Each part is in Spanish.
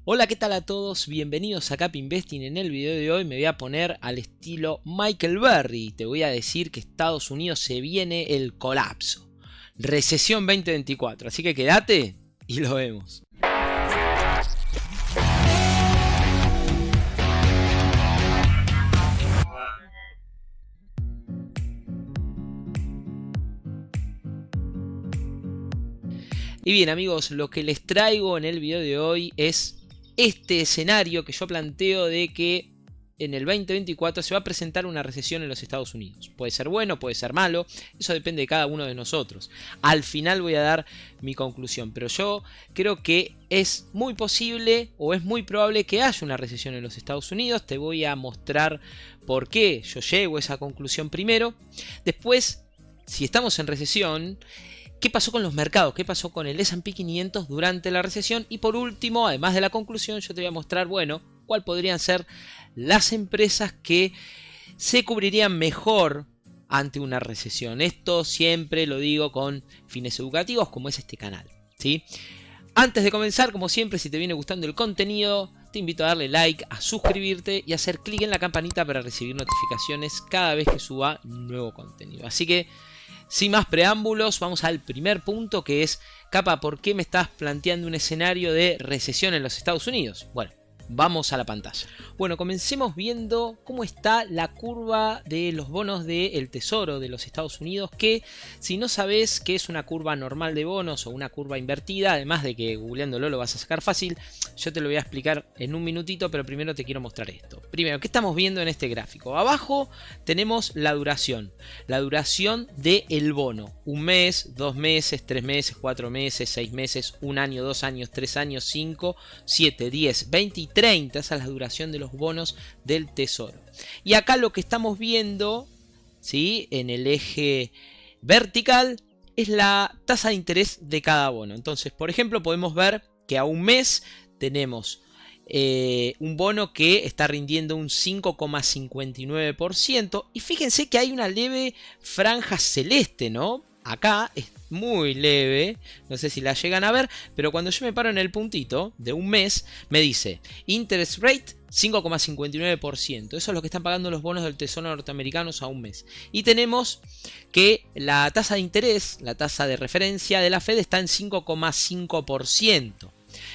Hola, ¿qué tal a todos? Bienvenidos a Cap Investing. En el video de hoy me voy a poner al estilo Michael Burry. Te voy a decir que Estados Unidos se viene el colapso. Recesión 2024. Así que quédate y lo vemos. Y bien amigos, lo que les traigo en el video de hoy es este escenario que yo planteo de que en el 2024 se va a presentar una recesión en los Estados Unidos. Puede ser bueno, puede ser malo, eso depende de cada uno de nosotros. Al final voy a dar mi conclusión, pero yo creo que es muy posible o es muy probable que haya una recesión en los Estados Unidos. Te voy a mostrar por qué yo llego a esa conclusión primero. Después, si estamos en recesión, ¿qué pasó con los mercados? ¿Qué pasó con el S&P 500 durante la recesión? Y por último, además de la conclusión, yo te voy a mostrar, bueno, cuáles podrían ser las empresas que se cubrirían mejor ante una recesión. Esto siempre lo digo con fines educativos, como es este canal, ¿sí? Antes de comenzar, como siempre, si te viene gustando el contenido, te invito a darle like, a suscribirte y a hacer clic en la campanita para recibir notificaciones cada vez que suba nuevo contenido. Así que, sin más preámbulos, vamos al primer punto, que es, Capa, ¿por qué me estás planteando un escenario de recesión en los Estados Unidos? Bueno, vamos a la pantalla. Bueno, comencemos viendo cómo está la curva de los bonos del Tesoro de los Estados Unidos, que si no sabes qué es una curva normal de bonos o una curva invertida, además de que googleándolo lo vas a sacar fácil, yo te lo voy a explicar en un minutito, pero primero te quiero mostrar esto. Primero, ¿qué estamos viendo en este gráfico? Abajo tenemos la duración del bono. Un mes, 2 meses, 3 meses, 4 meses, 6 meses, 1 año, 2 años, 3 años, 5, 7, 10, 20 y 30. Esa es la duración de los bonos del Tesoro. Y acá lo que estamos viendo, ¿sí?, en el eje vertical es la tasa de interés de cada bono. Entonces, por ejemplo, podemos ver que a un mes tenemos un bono que está rindiendo un 5,59%. Y fíjense que hay una leve franja celeste, ¿no? Acá es muy leve, no sé si la llegan a ver, pero cuando yo me paro en el puntito de un mes, me dice interest rate 5,59%. Eso es lo que están pagando los bonos del Tesoro norteamericanos a un mes. Y tenemos que la tasa de interés, la tasa de referencia de la Fed, está en 5,5%.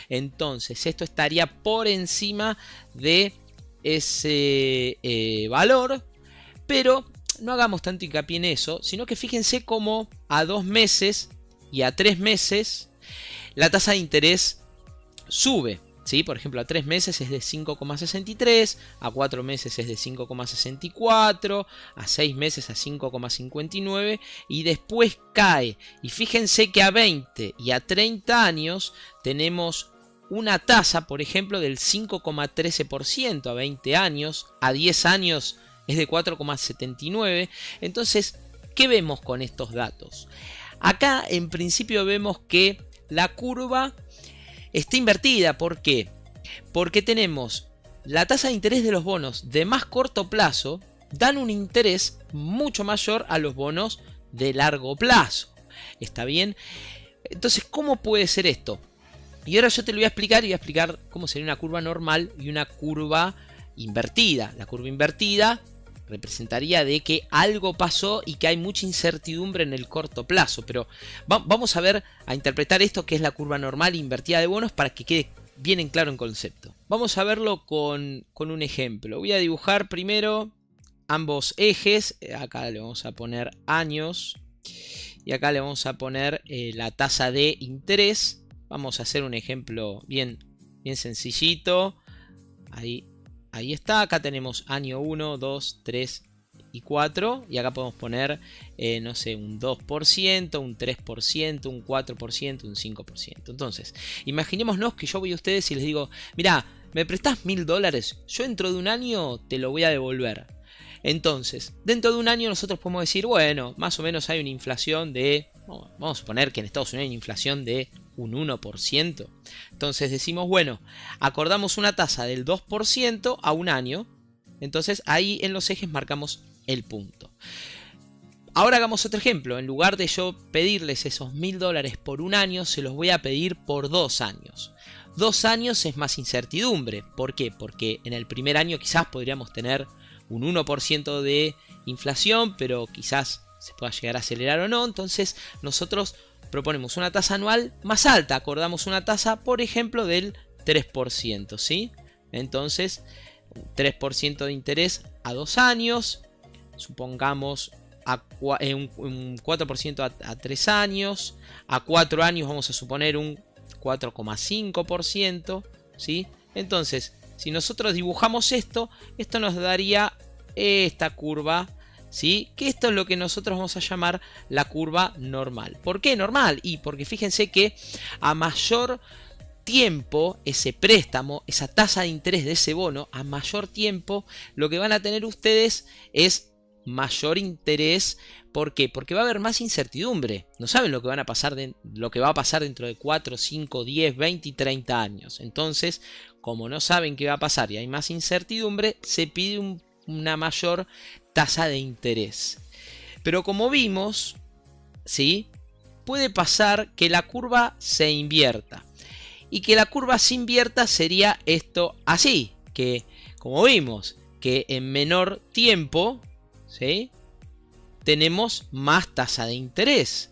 Entonces esto estaría por encima de ese valor, pero no hagamos tanto hincapié en eso, sino que fíjense cómo a 2 meses y a 3 meses la tasa de interés sube, ¿sí? Por ejemplo, a 3 meses es de 5,63, a 4 meses es de 5,64, a 6 meses a 5,59 y después cae. Y fíjense que a 20 y a 30 años tenemos una tasa, por ejemplo, del 5,13% a 20 años, a 10 años es de 4,79. Entonces, ¿qué vemos con estos datos? Acá en principio vemos que la curva está invertida. ¿Por qué? Porque tenemos la tasa de interés de los bonos de más corto plazo dan un interés mucho mayor a los bonos de largo plazo. ¿Está bien? Entonces, ¿cómo puede ser esto? Y ahora yo te lo voy a explicar y voy a explicar cómo sería una curva normal y una curva invertida. La curva invertida representaría de que algo pasó y que hay mucha incertidumbre en el corto plazo. Pero vamos a ver, a interpretar esto que es la curva normal invertida de bonos para que quede bien en claro en concepto. Vamos a verlo con un ejemplo. Voy a dibujar primero ambos ejes. Acá le vamos a poner años y acá le vamos a poner la tasa de interés. Vamos a hacer un ejemplo bien sencillito. Ahí está, acá tenemos año 1, 2, 3 y 4. Y acá podemos poner, no sé, un 2%, un 3%, un 4%, un 5%. Entonces, imaginémonos que yo voy a ustedes y les digo, mirá, ¿me prestás $1000? Yo dentro de un año te lo voy a devolver. Entonces, dentro de un año nosotros podemos decir, bueno, más o menos hay una inflación de, vamos a suponer que en Estados Unidos hay una inflación de un 1%. Entonces decimos, bueno, acordamos una tasa del 2% a un año. Entonces ahí en los ejes marcamos el punto. Ahora hagamos otro ejemplo. En lugar de yo pedirles esos $1000 por un año, se los voy a pedir por 2 años. 2 años es más incertidumbre. ¿Por qué? Porque en el primer año quizás podríamos tener un 1% de inflación, pero quizás se pueda llegar a acelerar o no. Entonces nosotros proponemos una tasa anual más alta. Acordamos una tasa, por ejemplo, del 3%, ¿sí? Entonces, 3% de interés a 2 años. Supongamos un 4% a 3 años. A 4 años vamos a suponer un 4,5%, ¿sí? Entonces, si nosotros dibujamos esto nos daría esta curva, ¿sí? Que esto es lo que nosotros vamos a llamar la curva normal. ¿Por qué normal? Y porque fíjense que a mayor tiempo ese préstamo, esa tasa de interés de ese bono, a mayor tiempo lo que van a tener ustedes es mayor interés. ¿Por qué? Porque va a haber más incertidumbre. No saben lo que van a pasar lo que va a pasar dentro de 4, 5, 10, 20 y 30 años. Entonces, como no saben qué va a pasar y hay más incertidumbre, se pide una mayor tasa de interés. Pero como vimos, ¿sí? Puede pasar que la curva se invierta. Y que la curva se invierta sería esto así. Que, como vimos, que en menor tiempo, ¿sí? Tenemos más tasa de interés.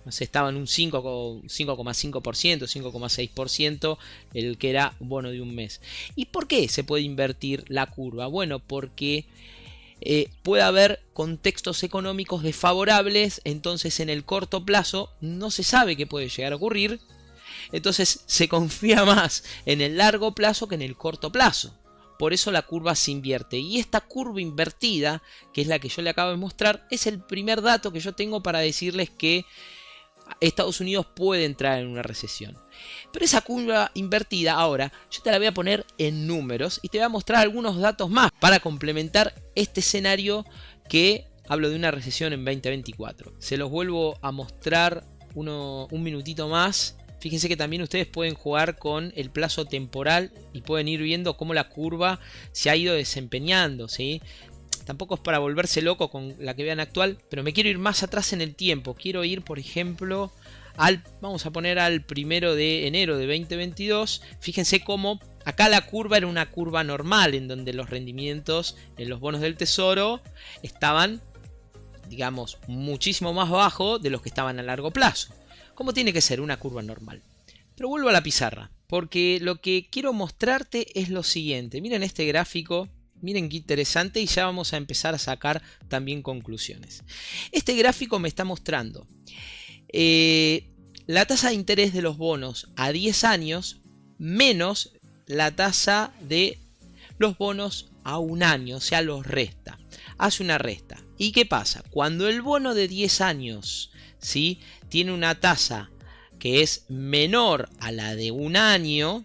No sé, estaba en un 5,5%, 5,6% el que era bono de un mes. ¿Y por qué se puede invertir la curva? Bueno, porque puede haber contextos económicos desfavorables, entonces en el corto plazo no se sabe qué puede llegar a ocurrir. Entonces se confía más en el largo plazo que en el corto plazo. Por eso la curva se invierte. Y esta curva invertida, que es la que yo le acabo de mostrar, es el primer dato que yo tengo para decirles que Estados Unidos puede entrar en una recesión. Pero esa curva invertida ahora yo te la voy a poner en números y te voy a mostrar algunos datos más para complementar este escenario que hablo de una recesión en 2024. Se los vuelvo a mostrar un minutito más. Fíjense que también ustedes pueden jugar con el plazo temporal y pueden ir viendo cómo la curva se ha ido desempeñando, ¿sí? Tampoco es para volverse loco con la que vean actual, pero me quiero ir más atrás en el tiempo. Quiero ir, por ejemplo, vamos a poner al 1 de enero de 2022. Fíjense cómo acá la curva era una curva normal, en donde los rendimientos en los bonos del tesoro estaban, digamos, muchísimo más bajo de los que estaban a largo plazo. Como tiene que ser una curva normal. Pero vuelvo a la pizarra, porque lo que quiero mostrarte es lo siguiente. Miren este gráfico, miren qué interesante, y ya vamos a empezar a sacar también conclusiones. Este gráfico me está mostrando la tasa de interés de los bonos a 10 años menos la tasa de los bonos a un año, o sea, los resta. Hace una resta. ¿Y qué pasa? Cuando el bono de 10 años, ¿sí?, tiene una tasa que es menor a la de un año,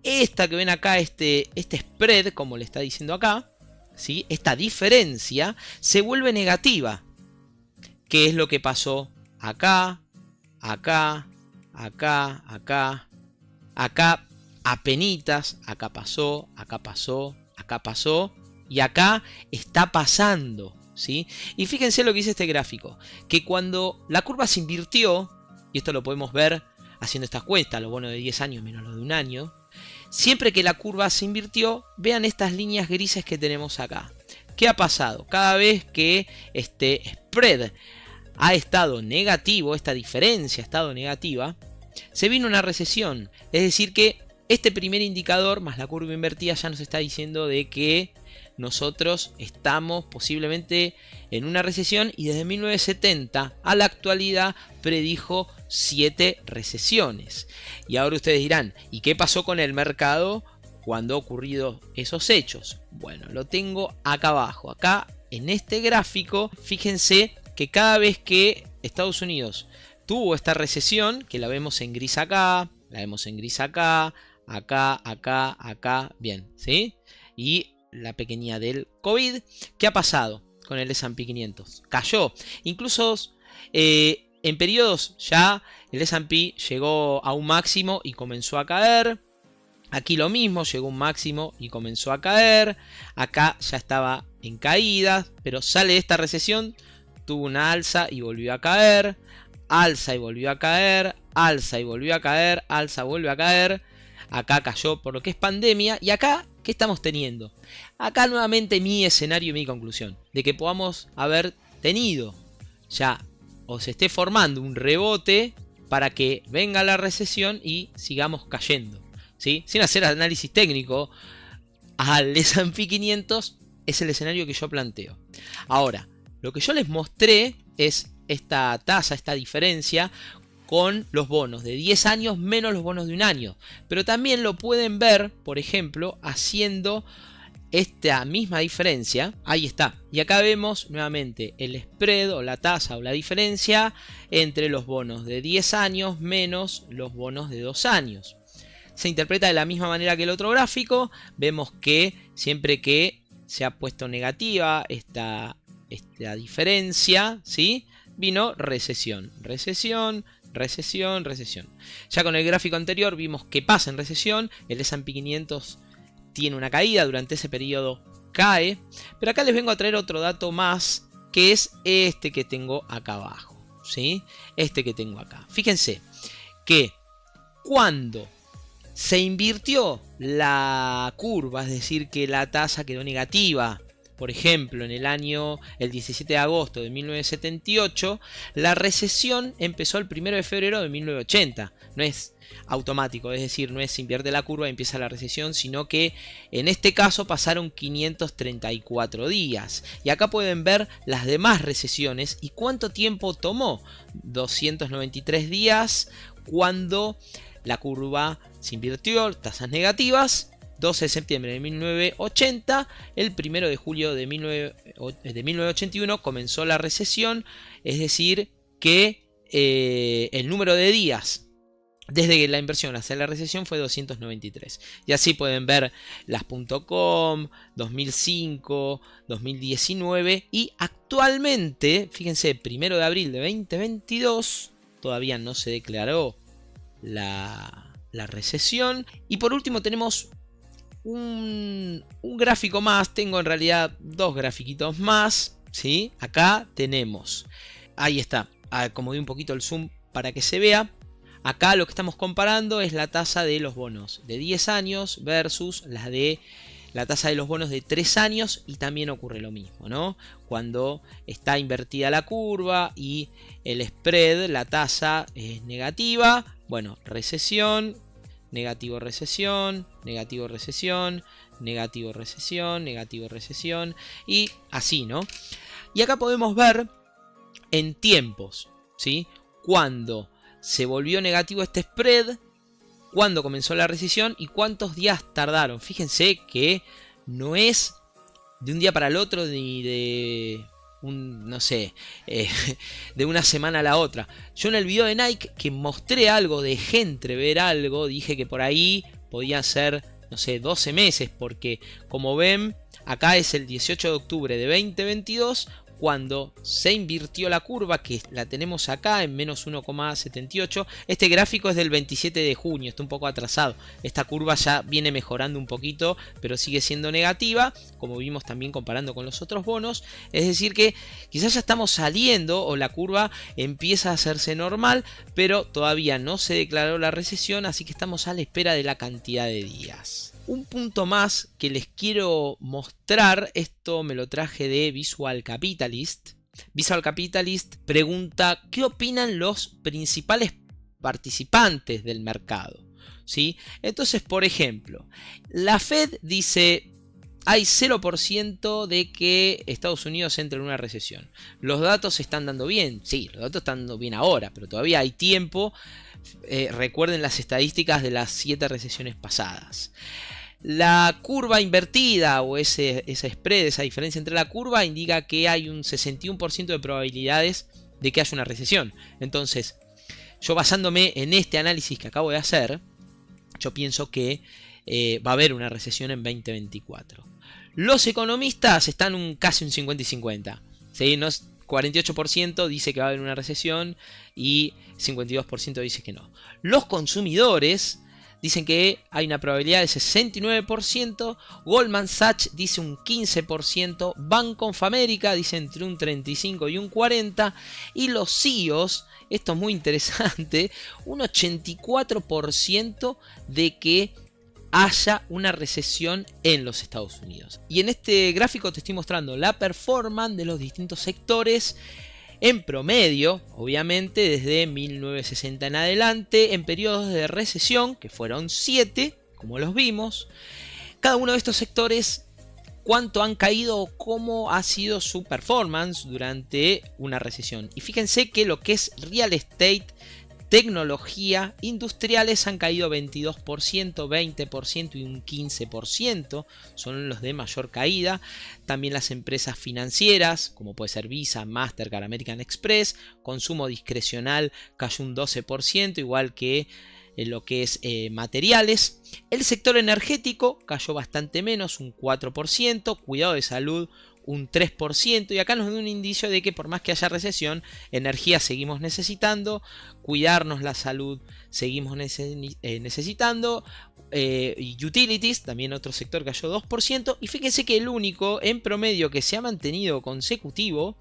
esta que ven acá, este spread, como le está diciendo acá, ¿sí?, esta diferencia se vuelve negativa. ¿Qué es lo que pasó acá, acá, acá, acá, acá? Apenitas, acá pasó, acá pasó, acá pasó y acá está pasando, ¿sí? Y fíjense lo que dice este gráfico, que cuando la curva se invirtió, y esto lo podemos ver haciendo estas cuentas, los bonos de 10 años menos los de un año, siempre que la curva se invirtió, vean estas líneas grises que tenemos acá. ¿Qué ha pasado? Cada vez que este spread ha estado negativo, esta diferencia ha estado negativa, se vino una recesión. Es decir que este primer indicador más la curva invertida ya nos está diciendo de que nosotros estamos posiblemente en una recesión, y desde 1970 a la actualidad predijo 7 recesiones. Y ahora ustedes dirán, ¿y qué pasó con el mercado cuando han ocurrido esos hechos? Bueno, lo tengo acá abajo, acá en este gráfico. Fíjense que cada vez que Estados Unidos tuvo esta recesión, que la vemos en gris acá, la vemos en gris acá, acá, acá, acá, bien, ¿sí? Y la pequeña del COVID, ¿qué ha pasado con el S&P 500? Cayó. Incluso en periodos ya el S&P llegó a un máximo y comenzó a caer. Aquí lo mismo, llegó a un máximo y comenzó a caer. Acá ya estaba en caída, pero sale de esta recesión, tuvo una alza y volvió a caer. Alza y volvió a caer, alza y volvió a caer, alza, vuelve a caer. Acá cayó por lo que es pandemia. Y acá, ¿qué estamos teniendo? Acá nuevamente mi escenario y mi conclusión. De que podamos haber tenido ya o se esté formando un rebote para que venga la recesión y sigamos cayendo, ¿sí? Sin hacer análisis técnico al S&P 500 es el escenario que yo planteo. Ahora, lo que yo les mostré es esta tasa, esta diferencia con los bonos de 10 años menos los bonos de un año. Pero también lo pueden ver, por ejemplo, haciendo esta misma diferencia. Ahí está. Y acá vemos nuevamente el spread o la tasa o la diferencia entre los bonos de 10 años menos los bonos de 2 años. Se interpreta de la misma manera que el otro gráfico. Vemos que siempre que se ha puesto negativa esta diferencia, ¿sí? Vino recesión, recesión, recesión, recesión. Ya con el gráfico anterior vimos que pasa en recesión. El S&P 500 tiene una caída, durante ese periodo cae. Pero acá les vengo a traer otro dato más, que es este que tengo acá abajo, ¿sí? Este que tengo acá. Fíjense que cuando se invirtió la curva, es decir, que la tasa quedó negativa, por ejemplo, en el 17 de agosto de 1978, la recesión empezó el 1 de febrero de 1980. No es automático, es decir, no es se invierte la curva y empieza la recesión, sino que en este caso pasaron 534 días. Y acá pueden ver las demás recesiones y cuánto tiempo tomó. 293 días cuando la curva se invirtió, tasas negativas. 12 de septiembre de 1980, el 1 de julio de 1981 comenzó la recesión, es decir que el número de días desde la inversión hasta la recesión fue 293. Y así pueden ver las .com, 2005, 2019 y actualmente, fíjense, 1 de abril de 2022, todavía no se declaró la recesión. Y por último tenemos un gráfico más. Tengo en realidad dos grafiquitos más, ¿sí? Acá tenemos, ahí está, como di un poquito el zoom para que se vea. Acá lo que estamos comparando es la tasa de los bonos de 10 años versus la tasa de los bonos de 3 años. Y también ocurre lo mismo, ¿no? Cuando está invertida la curva y el spread, la tasa es negativa, bueno, recesión, negativo recesión, negativo recesión, negativo recesión, negativo recesión y así, ¿no? Y acá podemos ver en tiempos, ¿sí? Cuando se volvió negativo este spread, cuándo comenzó la recesión y cuántos días tardaron. Fíjense que no es de un día para el otro ni de no sé, de una semana a la otra. Yo en el video de Nike que mostré algo, dejé entrever algo, dije que por ahí podía ser, no sé, 12 meses, porque como ven, acá es el 18 de octubre de 2022, cuando se invirtió la curva, que la tenemos acá en menos 1,78. Este gráfico es del 27 de junio, está un poco atrasado. Esta curva ya viene mejorando un poquito, pero sigue siendo negativa, como vimos también comparando con los otros bonos. Es decir que quizás ya estamos saliendo o la curva empieza a hacerse normal, pero todavía no se declaró la recesión, así que estamos a la espera de la cantidad de días. Un punto más que les quiero mostrar, esto me lo traje de Visual Capitalist. Visual Capitalist pregunta ¿qué opinan los principales participantes del mercado? ¿Sí? Entonces, por ejemplo, la Fed dice hay 0% de que Estados Unidos entre en una recesión. Los datos se están dando bien, sí, los datos están dando bien ahora, pero todavía hay tiempo. Recuerden las estadísticas de las 7 recesiones pasadas. La curva invertida o ese spread, esa diferencia entre la curva, indica que hay un 61% de probabilidades de que haya una recesión. Entonces, yo basándome en este análisis que acabo de hacer, yo pienso que va a haber una recesión en 2024. Los economistas están casi un 50 y 50. ¿Sí? 48% dice que va a haber una recesión y 52% dice que no. Los consumidores dicen que hay una probabilidad de 69%, Goldman Sachs dice un 15%, Bank of America dice entre un 35 y un 40%, y los CEOs esto es muy interesante, un 84% de que haya una recesión en los Estados Unidos. Y en este gráfico te estoy mostrando la performance de los distintos sectores en promedio, obviamente desde 1960 en adelante, en periodos de recesión, que fueron 7, como los vimos. Cada uno de estos sectores, cuánto han caído o cómo ha sido su performance durante una recesión. Y fíjense que lo que es real estate, tecnología, industriales han caído 22%, 20% y un 15%, son los de mayor caída. También las empresas financieras, como puede ser Visa, Mastercard, American Express. Consumo discrecional cayó un 12%, igual que en lo que es materiales. El sector energético cayó bastante menos, un 4%. Cuidado de salud, un 3%, y acá nos da un indicio de que por más que haya recesión, energía seguimos necesitando, cuidarnos la salud seguimos necesitando, y utilities, también otro sector, cayó 2%, y fíjense que el único en promedio que se ha mantenido consecutivo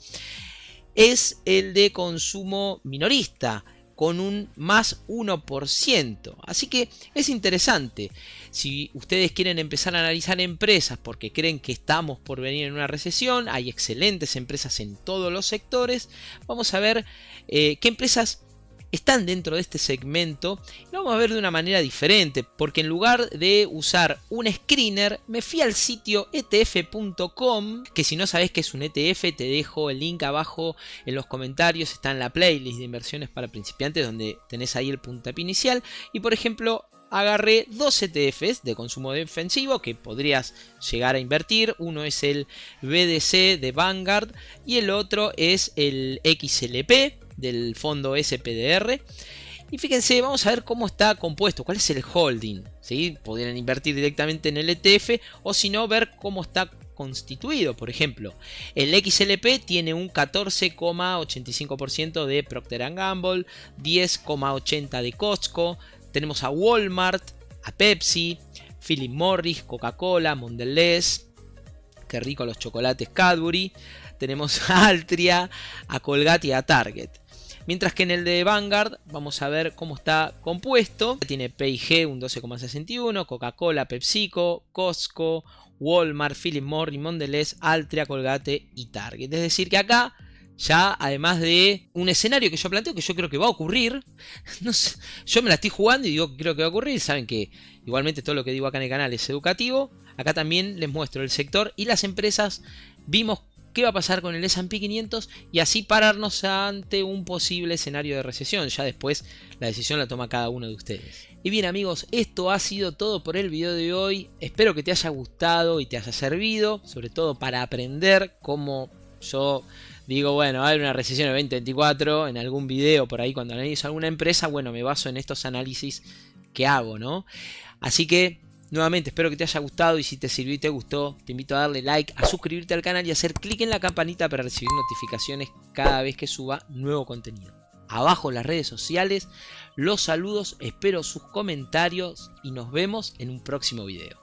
es el de consumo minorista, con un más 1%. Así que es interesante. Si ustedes quieren empezar a analizar empresas porque creen que estamos por venir en una recesión, hay excelentes empresas en todos los sectores. Vamos a ver qué empresas están dentro de este segmento. Lo vamos a ver de una manera diferente, porque en lugar de usar un screener, me fui al sitio etf.com, que si no sabes qué es un ETF, te dejo el link abajo en los comentarios. Está en la playlist de inversiones para principiantes, donde tenés ahí el puntapié inicial. Y por ejemplo, agarré dos ETFs de consumo defensivo que podrías llegar a invertir. Uno es el BDC de Vanguard y el otro es el XLP del fondo SPDR. Y fíjense, vamos a ver cómo está compuesto, cuál es el holding, ¿sí? Podrían invertir directamente en el ETF, o si no, ver cómo está constituido. Por ejemplo, el XLP tiene un 14,85% de Procter & Gamble, 10,80% de Costco. Tenemos a Walmart, a Pepsi, Philip Morris, Coca-Cola, Mondelez. Qué rico los chocolates Cadbury. Tenemos a Altria, a Colgate y a Target. Mientras que en el de Vanguard vamos a ver cómo está compuesto. Tiene P&G un 12,61, Coca-Cola, PepsiCo, Costco, Walmart, Philip Morris, Mondelez, Altria, Colgate y Target. Es decir que acá ya, además de un escenario que yo planteo, que yo creo que va a ocurrir, no sé, yo me la estoy jugando y digo que creo que va a ocurrir. Saben que igualmente todo lo que digo acá en el canal es educativo. Acá también les muestro el sector y las empresas. Vimos qué va a pasar con el S&P 500 y así pararnos ante un posible escenario de recesión. Ya después la decisión la toma cada uno de ustedes. Y bien amigos, esto ha sido todo por el video de hoy. Espero que te haya gustado y te haya servido, sobre todo para aprender cómo yo digo, bueno, va a haber una recesión en 2024 en algún video por ahí cuando analizo alguna empresa. Bueno, me baso en estos análisis que hago, ¿no? Así que nuevamente espero que te haya gustado, y si te sirvió y te gustó, te invito a darle like, a suscribirte al canal y a hacer clic en la campanita para recibir notificaciones cada vez que suba nuevo contenido. Abajo en las redes sociales, los saludos, espero sus comentarios y nos vemos en un próximo video.